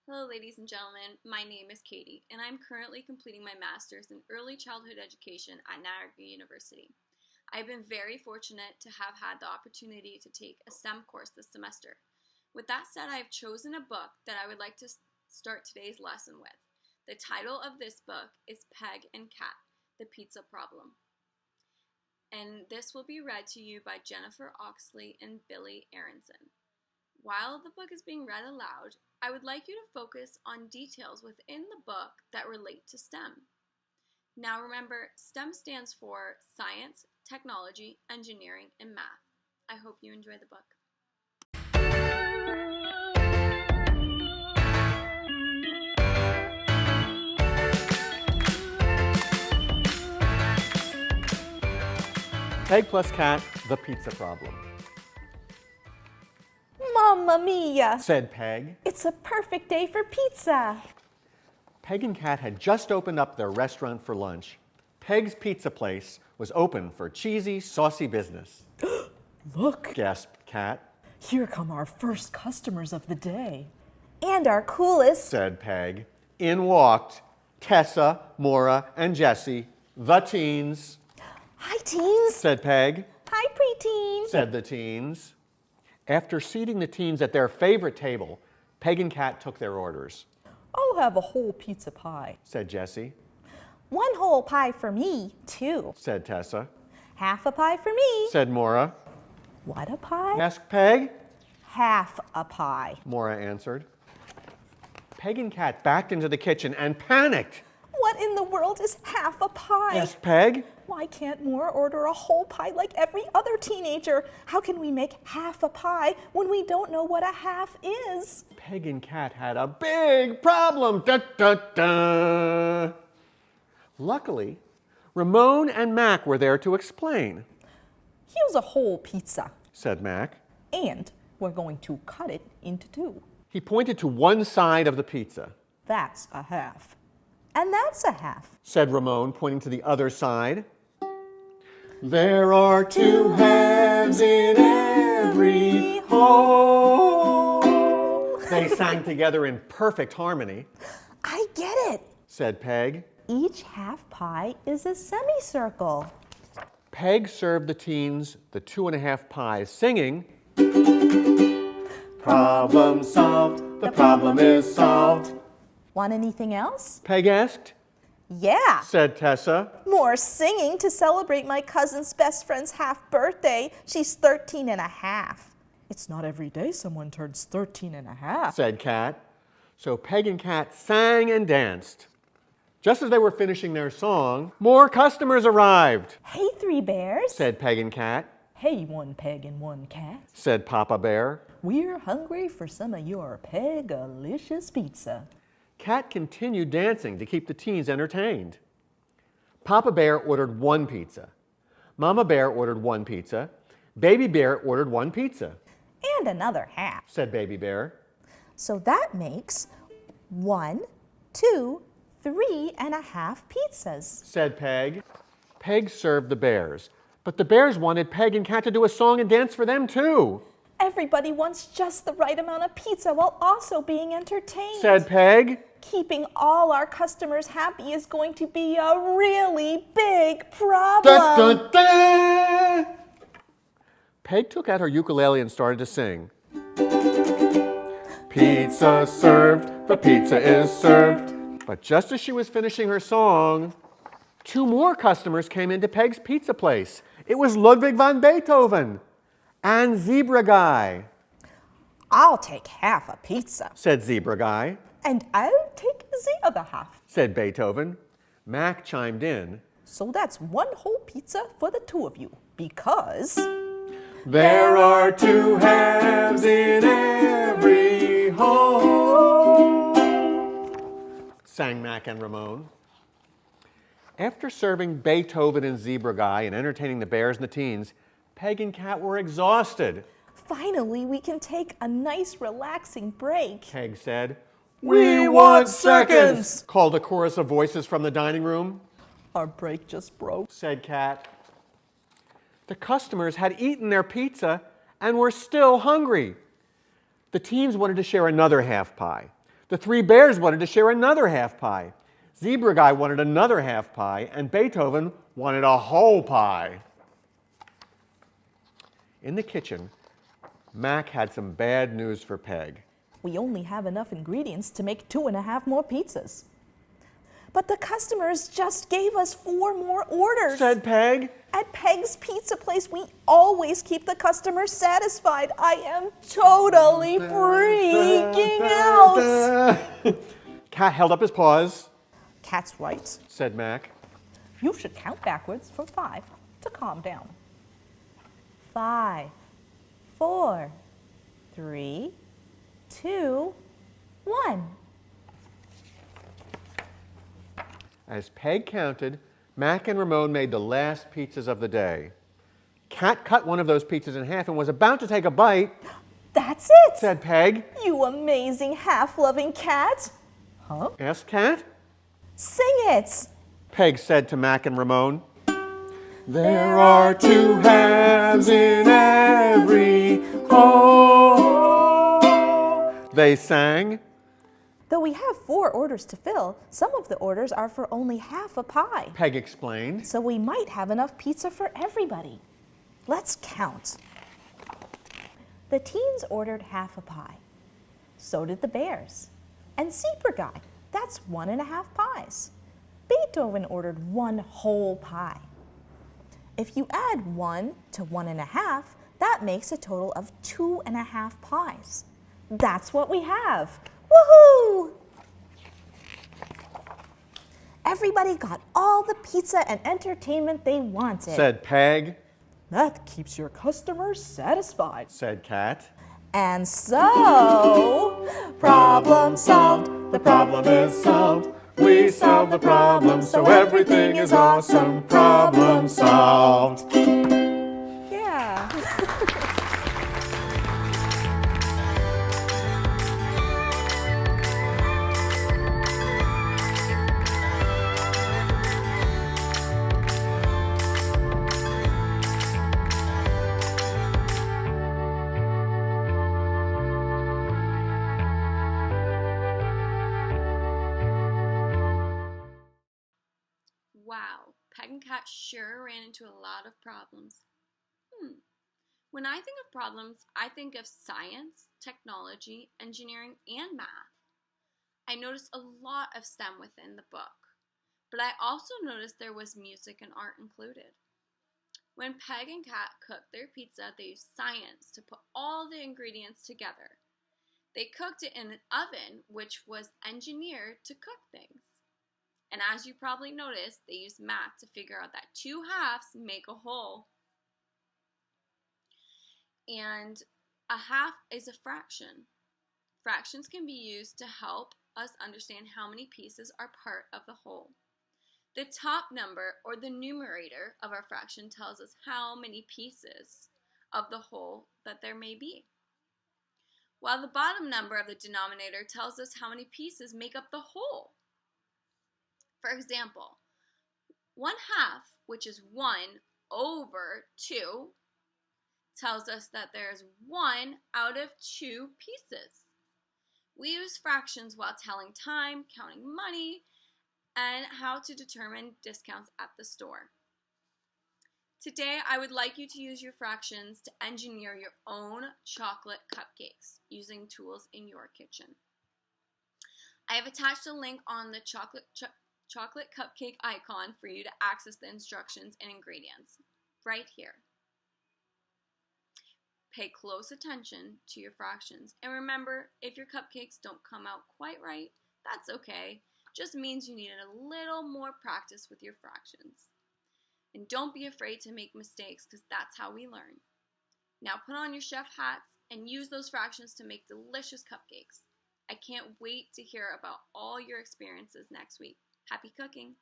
Hello, ladies and gentlemen. My name is Katie, and I'm currently completing my master's in early childhood education at Niagara University. I've been very fortunate to have had the opportunity to take a STEM course this semester. With that said, I've chosen a book that I would like to start today's lesson with. The title of this book is Peg and Cat, The Pizza Problem. And this will be read to you by Jennifer Oxley and Billy Aronson. While the book is being read aloud, I would like you to focus on details within the book that relate to STEM. Now remember, STEM stands for Science, Technology, Engineering, and Math. I hope you enjoy the book. Peg plus Cat, the pizza problem. Mamma mia! Said Peg. It's a perfect day for pizza. Peg and Cat had just opened up their restaurant for lunch. Peg's Pizza Place was open for cheesy, saucy business. Look, Gasped Cat. here come our first customers of the day. And our coolest. Said Peg. In walked Tessa, Maura, and Jessie, the teens. Hi, teens. Said Peg. Hi, preteens. Said the teens. After seating the teens at their favorite table, Peg and Cat took their orders. I'll have a whole pizza pie. Said Jessie. One whole pie for me, too. Said Tessa. Half a pie for me. Said Maura. What a pie? Asked Peg. Half a pie. Maura answered. Peg and Cat backed into the kitchen and panicked. What in the world is half a pie? Asked Peg. Why can't Maura order a whole pie like every other teenager? How can we make half a pie when we don't know what a half is? Peg and Cat had a big problem. Da, da, da. Luckily, Ramon and Mac were there to explain. Here's a whole pizza. Said Mac. And we're going to cut it into two. He pointed to one side of the pizza. That's a half. And that's a half. Said Ramon, pointing to the other side. There are two halves in every whole. They sang together in perfect harmony. I get it. Said Peg. Each half pie is a semicircle. Peg served the teens the 2.5 pies, singing, "Problem solved, the problem is solved." Want anything else? Peg asked. Yeah. Said Tessa. More singing to celebrate my cousin's best friend's half birthday. She's 13 and a half. It's not every day someone turns 13 and a half. Said Cat. So Peg and Cat sang and danced. Just as they were finishing their song, more customers arrived. Hey, Three Bears. Said Peg and Cat. Hey, One Peg and One Cat. Said Papa Bear. We're hungry for some of your Peg-alicious pizza. Cat continued dancing to keep the teens entertained. Papa Bear ordered one pizza. Mama Bear ordered one pizza. Baby Bear ordered one pizza. And another half. Said Baby Bear. So that makes 1, 2, 3.5 pizzas. Said Peg. Peg served the bears, but the bears wanted Peg and Cat to do a song and dance for them too. Everybody wants just the right amount of pizza while also being entertained. Said Peg. Keeping all our customers happy is going to be a really big problem. Da, da, da. Peg took out her ukulele and started to sing. Pizza served, the pizza is served. But just as she was finishing her song, 2 more customers came into Peg's Pizza Place. It was Ludwig van Beethoven and Zebra Guy. I'll take half a pizza. Said Zebra Guy. And I'll take the other half. Said Beethoven. Mac chimed in. So that's one whole pizza for the 2 of you. Because there are 2 halves in every whole, sang Mac and Ramon. After serving Beethoven and Zebra Guy and entertaining the bears and the teens, Peg and Cat were exhausted. finally we can take a nice relaxing break. Peg said. We want seconds, called a chorus of voices from the dining room. Our break just broke. Said Cat. The customers had eaten their pizza and were still hungry. The teens wanted to share another half pie. The three bears wanted to share another half pie. Zebra Guy wanted another half pie, and Beethoven wanted a whole pie. In the kitchen, Mac had some bad news for Peg. We only have enough ingredients to make 2.5 more pizzas. But the customers just gave us 4 more orders, Said Peg. At Peg's Pizza Place, we always keep the customers satisfied. I am totally freaking out. Cat held up his paws. Cat's right. Said Mac. You should count backwards from 5 to calm down. 5, 4, 3, 2, 1. As Peg counted, Mac and Ramon made the last pizzas of the day. Cat cut one of those pizzas in half and was about to take a bite. That's it, Said Peg. You amazing half-loving cat. Huh? Asked Cat. Sing it. Peg said to Mac and Ramon. There are 2 halves in every home, they sang. Though we have 4 orders to fill, some of the orders are for only half a pie. Peg explained. So we might have enough pizza for everybody. Let's count. The teens ordered half a pie. So did the bears. And Zebra Guy, that's 1.5 pies. Beethoven ordered 1 whole pie. If you add 1 to 1.5, that makes a total of 2.5 pies. That's what we have. Woohoo! Everybody got all the pizza and entertainment they wanted. Said Peg. That keeps your customers satisfied. Said Cat. And so, problem solved. The problem is solved. We solved the problem, so everything is awesome. Problem solved. Yeah. Wow, Peg and Cat sure ran into a lot of problems. When I think of problems, I think of science, technology, engineering, and math. I noticed a lot of STEM within the book, but I also noticed there was music and art included. When Peg and Cat cooked their pizza, they used science to put all the ingredients together. They cooked it in an oven, which was engineered to cook things. And as you probably noticed, they used math to figure out that 2 halves make a whole. And a half is a fraction. Fractions can be used to help us understand how many pieces are part of the whole. The top number, or the numerator, of our fraction tells us how many pieces of the whole that there may be, while the bottom number of the denominator tells us how many pieces make up the whole. For example, 1/2, which is 1 over 2, tells us that there's 1 out of 2 pieces. We use fractions while telling time, counting money, and how to determine discounts at the store. Today, I would like you to use your fractions to engineer your own chocolate cupcakes using tools in your kitchen. I have attached a link on the chocolate cupcake icon for you to access the instructions and ingredients right here. Pay close attention to your fractions, and remember, if your cupcakes don't come out quite right, that's okay. Just means you needed a little more practice with your fractions. And don't be afraid to make mistakes, because that's how we learn. Now put on your chef hats and use those fractions to make delicious cupcakes. I can't wait to hear about all your experiences next week. Happy cooking!